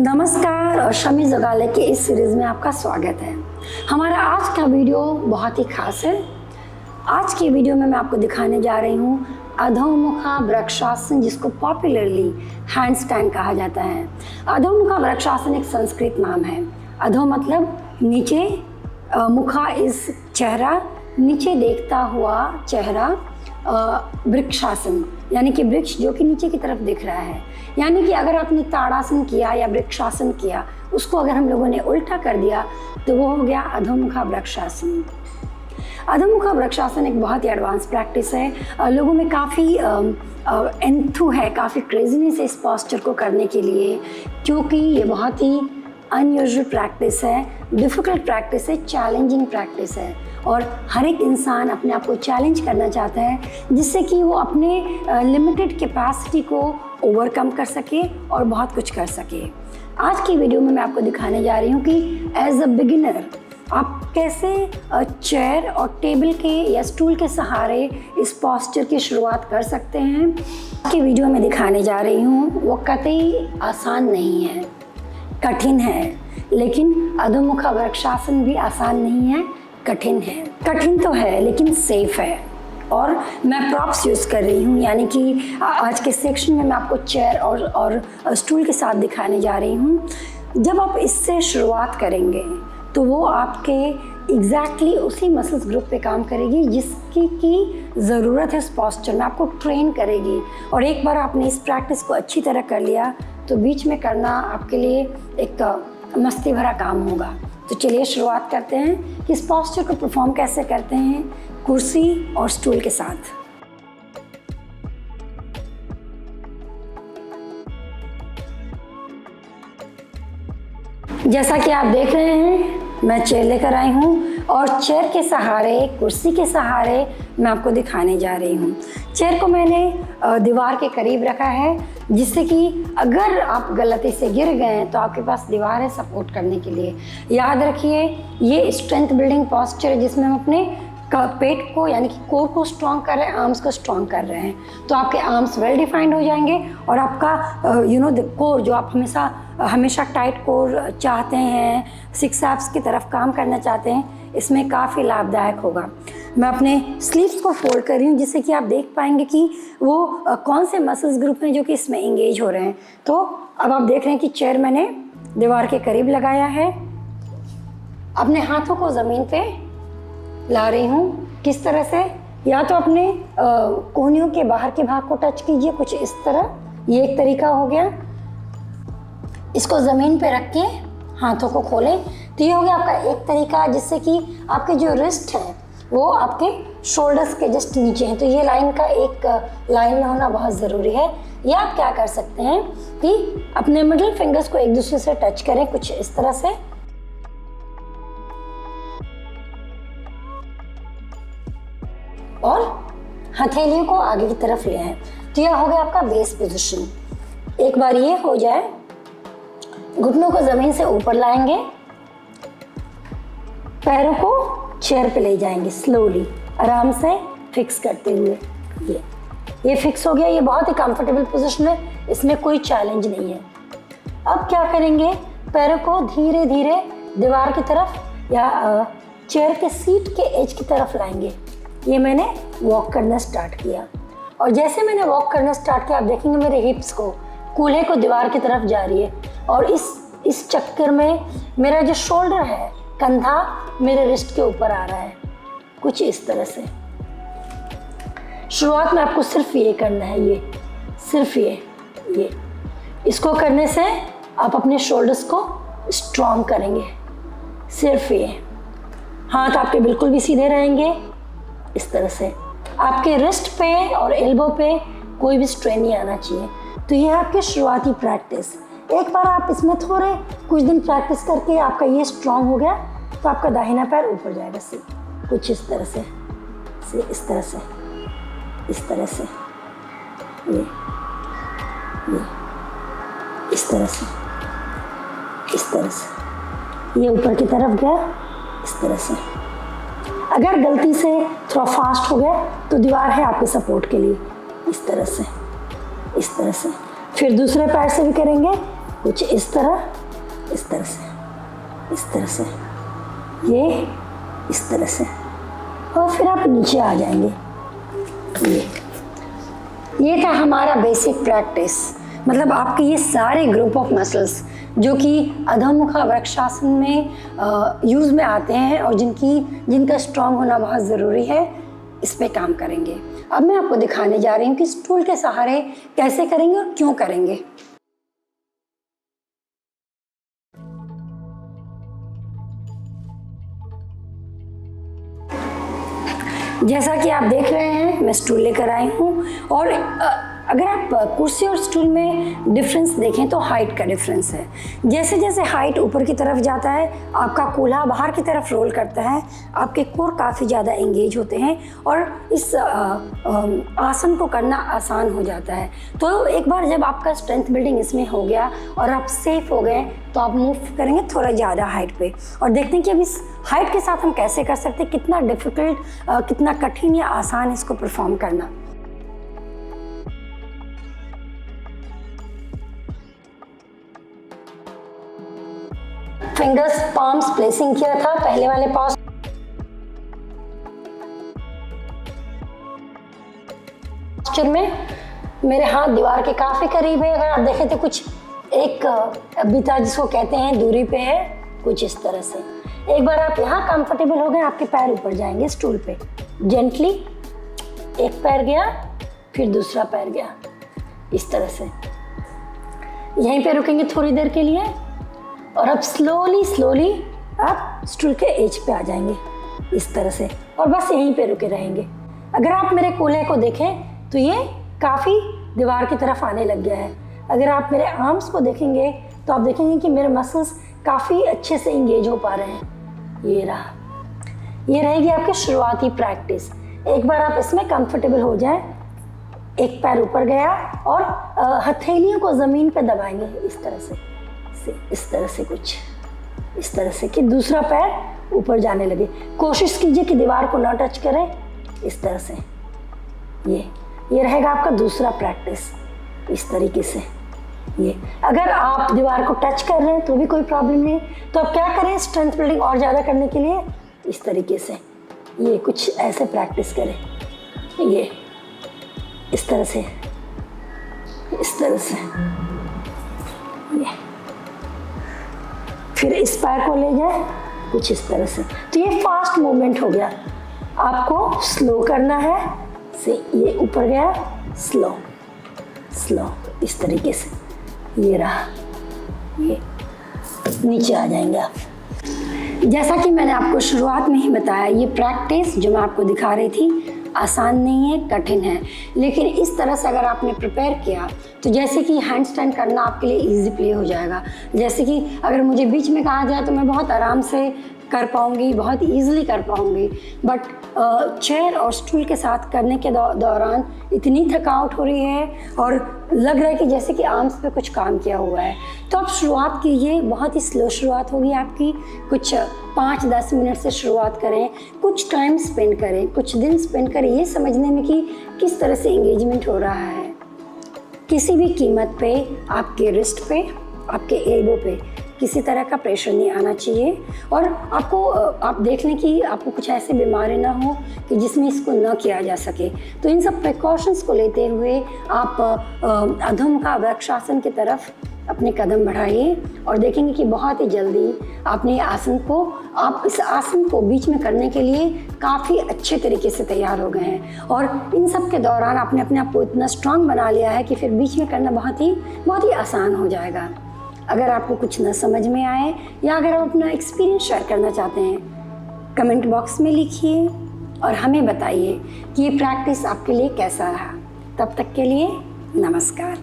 नमस्कार और शमी जोगाले के इस सीरीज़ में आपका स्वागत है। हमारा आज का वीडियो बहुत ही खास है। आज की वीडियो में मैं आपको दिखाने जा रही हूँ अधोमुखा वृक्षासन, जिसको पॉपुलरली हैंडस्टैंड कहा जाता है। अधोमुखा वृक्षासन एक संस्कृत नाम है। अधो मतलब नीचे, मुखा इस चेहरा, नीचे देखता हुआ चेहरा, वृक्षासन यानी कि वृक्ष जो कि नीचे की तरफ दिख रहा है। यानी कि अगर आपने ताड़ासन किया या वृक्षासन किया, उसको अगर हम लोगों ने उल्टा कर दिया तो वो हो गया अधोमुखा वृक्षासन। अधोमुखा वृक्षासन एक बहुत ही एडवांस प्रैक्टिस है। लोगों में काफ़ी एंथू है, काफ़ी क्रेजीनेस है इस पॉस्चर को करने के लिए, क्योंकि ये बहुत ही अनयूजुअल प्रैक्टिस है, डिफ़िकल्ट प्रैक्टिस है, चैलेंजिंग प्रैक्टिस है। और हर एक इंसान अपने आप को चैलेंज करना चाहता है, जिससे कि वो अपने लिमिटेड कैपेसिटी को ओवरकम कर सके और बहुत कुछ कर सके। आज की वीडियो में मैं आपको दिखाने जा रही हूँ कि एज अ बिगिनर आप कैसे चेयर और टेबल के या स्टूल के सहारे इस पॉस्चर की शुरुआत कर सकते हैं। आज की वीडियो में दिखाने जा रही हूँ वो कतई आसान नहीं है, कठिन है। लेकिन अधोमुखा वृक्षासन भी आसान नहीं है, कठिन है। कठिन तो है लेकिन सेफ है। और मैं प्रॉप्स यूज़ कर रही हूँ, यानी कि आज के सेक्शन में मैं आपको चेयर और स्टूल के साथ दिखाने जा रही हूँ। जब आप इससे शुरुआत करेंगे तो वो आपके एग्जैक्टली उसी मसल्स ग्रुप पे काम करेगी जिसकी की ज़रूरत है इस पॉस्चर में, आपको ट्रेन करेगी। और एक बार आपने इस प्रैक्टिस को अच्छी तरह कर लिया तो बीच में करना आपके लिए एक मस्ती भरा काम होगा। तो चलिए शुरुआत करते हैं कि इस पॉस्चर को परफॉर्म कैसे करते हैं कुर्सी और स्टूल के साथ। जैसा कि आप देख रहे हैं, मैं चेयर लेकर आई हूँ और चेयर के सहारे, कुर्सी के सहारे मैं आपको दिखाने जा रही हूँ। चेयर को मैंने दीवार के करीब रखा है, जिससे कि अगर आप गलती से गिर गए तो आपके पास दीवार है सपोर्ट करने के लिए। याद रखिए, ये स्ट्रेंथ बिल्डिंग पॉस्चर है जिसमें हम अपने पेट को यानी कि कोर को स्ट्रॉन्ग कर रहे हैं, आर्म्स को स्ट्रॉन्ग कर रहे हैं। तो आपके आर्म्स वेल डिफाइंड हो जाएंगे और आपका कोर जो आप हमेशा टाइट कोर चाहते हैं, सिक्स एब्स की तरफ काम करना चाहते हैं, इसमें काफ़ी लाभदायक होगा। मैं अपने स्लीव्स को फोल्ड कर रही हूँ, जिससे कि आप देख पाएंगे कि वो कौन से मसल्स ग्रुप हैं जो कि इसमें इंगेज हो रहे हैं। तो अब आप देख रहे हैं कि चेयर मैंने दीवार के करीब लगाया है। अपने हाथों को ज़मीन पे ला रही हूँ। किस तरह से? या तो अपने कोहनियों के बाहर के भाग को टच कीजिए, कुछ इस तरह, ये एक तरीका हो गया। इसको ज़मीन पे रख के हाथों को खोलें, तो ये हो गया आपका एक तरीका, जिससे कि आपके जो रिस्ट है वो आपके शोल्डर्स के जस्ट नीचे हैं। तो ये लाइन का एक लाइन में होना बहुत ज़रूरी है। या आप क्या कर सकते हैं कि अपने मिडिल फिंगर्स को एक दूसरे से टच करें, कुछ इस तरह से, और हथेलियों को आगे की तरफ ले आए। तो यह हो गया आपका बेस पोजीशन। एक बार ये हो जाए, घुटनों को ज़मीन से ऊपर लाएंगे, पैरों को चेयर पे ले जाएंगे स्लोली, आराम से फिक्स करते हुए। ये फिक्स हो गया। ये बहुत ही कंफर्टेबल पोजीशन है, इसमें कोई चैलेंज नहीं है। अब क्या करेंगे, पैरों को धीरे धीरे दीवार की तरफ या चेयर के सीट के एज की तरफ लाएंगे। ये मैंने वॉक करना स्टार्ट किया, और जैसे मैंने वॉक करना स्टार्ट किया, आप देखेंगे मेरे हिप्स को, कूल्हे को दीवार की तरफ जा रही है। और इस चक्कर में मेरा जो शोल्डर है, कंधा मेरे रिस्ट के ऊपर आ रहा है, कुछ इस तरह से। शुरुआत में आपको सिर्फ ये करना है, ये सिर्फ ये इसको करने से आप अपने शोल्डर्स को स्ट्रॉन्ग करेंगे। सिर्फ ये, हाथ आपके बिल्कुल भी सीधे रहेंगे, इस तरह से। आपके रिस्ट पे और एल्बो पे कोई भी स्ट्रेन नहीं आना चाहिए। तो ये है आपकी शुरुआती प्रैक्टिस। एक बार आप इसमें थोड़े कुछ दिन प्रैक्टिस करके आपका ये स्ट्रॉन्ग हो गया, तो आपका दाहिना पैर ऊपर जाएगा, कुछ इस तरह से, इस तरह से, इस तरह से, ये इस तरह से, इस तरह से, ये ऊपर की तरफ गया, इस तरह से। अगर गलती से थोड़ा फास्ट हो गया तो दीवार है आपके सपोर्ट के लिए, इस तरह से, इस तरह से। फिर दूसरे पैर से भी करेंगे, कुछ इस तरह से, इस तरह से, ये इस तरह से, और फिर आप नीचे आ जाएंगे। ये था हमारा बेसिक प्रैक्टिस। मतलब आपके ये सारे ग्रुप ऑफ मसल्स जो कि अधोमुखा वृक्षासन में यूज़ में आते हैं और जिनका स्ट्रांग होना बहुत ज़रूरी है, इस पे काम करेंगे। अब मैं आपको दिखाने जा रही हूँ कि स्टूल के सहारे कैसे करेंगे और क्यों करेंगे। जैसा कि आप देख रहे हैं, मैं स्टूल लेकर आई हूँ और अगर आप कुर्सी और स्टूल में डिफरेंस देखें तो हाइट का डिफरेंस है। जैसे जैसे हाइट ऊपर की तरफ जाता है, आपका कूल्हा बाहर की तरफ रोल करता है, आपके कोर काफ़ी ज़्यादा एंगेज होते हैं और इस आसन को करना आसान हो जाता है। तो एक बार जब आपका स्ट्रेंथ बिल्डिंग इसमें हो गया और आप सेफ हो गए, तो आप मूव करेंगे थोड़ा ज़्यादा हाइट पे और देखते हैं कि अब इस हाइट के साथ हम कैसे कर सकते हैं, कितना डिफ़िकल्ट, कितना कठिन या आसान इसको परफॉर्म करना। फिंगर्स पाम्स प्लेसिंग किया था पहले वाले पोस्चर में। मेरे हाथ दीवार के काफ़ी करीब है। अगर आप देखें तो कुछ एक बिता जिसको कहते हैं दूरी पे है, कुछ इस तरह से। एक बार आप यहाँ कंफर्टेबल हो गए, आपके पैर ऊपर जाएंगे स्टूल पे। जेंटली एक पैर गया, फिर दूसरा पैर गया, इस तरह से। यहीं पे रुकेंगे थोड़ी देर के लिए और अब स्लोली आप स्टूल के एज पे आ जाएंगे, इस तरह से, और बस यहीं पे रुके रहेंगे। अगर आप मेरे कूल्हे को देखें तो ये काफ़ी दीवार की तरफ आने लग गया है। अगर आप मेरे आर्म्स को देखेंगे तो आप देखेंगे कि मेरे मसल्स काफ़ी अच्छे से इंगेज हो पा रहे हैं। ये रहा, ये रहेगी आपकी शुरुआती प्रैक्टिस। एक बार आप इसमें कंफर्टेबल हो जाएं, एक पैर ऊपर गया और हथेलियों को ज़मीन पे दबाएंगे, इस तरह से, इस तरह से, कुछ इस तरह से कि दूसरा पैर ऊपर जाने लगे। कोशिश कीजिए कि दीवार को ना टच करें, इस तरह से। ये रहेगा आपका दूसरा प्रैक्टिस, इस तरीके से। ये अगर आप दीवार को टच कर रहे हैं तो भी कोई प्रॉब्लम नहीं, तो आप क्या करें, स्ट्रेंथ बिल्डिंग और ज़्यादा करने के लिए इस तरीके से ये कुछ ऐसे प्रैक्टिस करें। ये इस तरह से, इस तरह से, ये फिर इस पैर को ले जाए, कुछ इस तरह से। तो ये फास्ट मूवमेंट हो गया। आपको स्लो करना है, से ये ऊपर गया, स्लो इस तरीके से। ये रहा, ये नीचे आ जाएंगे आप। जैसा कि मैंने आपको शुरुआत में ही बताया, ये प्रैक्टिस जो मैं आपको दिखा रही थी आसान नहीं है, कठिन है, लेकिन इस तरह से अगर आपने प्रिपेयर किया तो जैसे कि हैंड स्टैंड करना आपके लिए इजी प्ले हो जाएगा। जैसे कि अगर मुझे बीच में कहा जाए तो मैं बहुत आराम से कर पाऊंगी, बहुत इजीली कर पाऊंगी, बट चेयर और स्टूल के साथ करने के दौरान इतनी थकावट हो रही है और लग रहा है कि जैसे कि आर्म्स पे कुछ काम किया हुआ है। तो आप शुरुआत कीजिए, बहुत ही स्लो शुरुआत होगी आपकी। कुछ 5-10 मिनट से शुरुआत करें, कुछ टाइम स्पेंड करें, कुछ दिन स्पेंड करें ये समझने में कि किस तरह से एंगेजमेंट हो रहा है। किसी भी कीमत पे आपके रिस्ट पे, आपके एल्बो पे किसी तरह का प्रेशर नहीं आना चाहिए। और आप देख लें कि आपको कुछ ऐसी बीमारी ना हो कि जिसमें इसको न किया जा सके। तो इन सब प्रिकॉशंस को लेते हुए आप अधोमुखा वृक्षासन की तरफ अपने कदम बढ़ाइए और देखेंगे कि बहुत ही जल्दी आपने इस आसन को बीच में करने के लिए काफ़ी अच्छे तरीके से तैयार हो गए हैं। और इन सब के दौरान आपने अपने आप को इतना स्ट्रांग बना लिया है कि फिर बीच में करना बहुत ही आसान हो जाएगा। अगर आपको कुछ न समझ में आए या अगर आप अपना एक्सपीरियंस शेयर करना चाहते हैं, कमेंट बॉक्स में लिखिए और हमें बताइए कि ये प्रैक्टिस आपके लिए कैसा रहा। तब तक के लिए नमस्कार।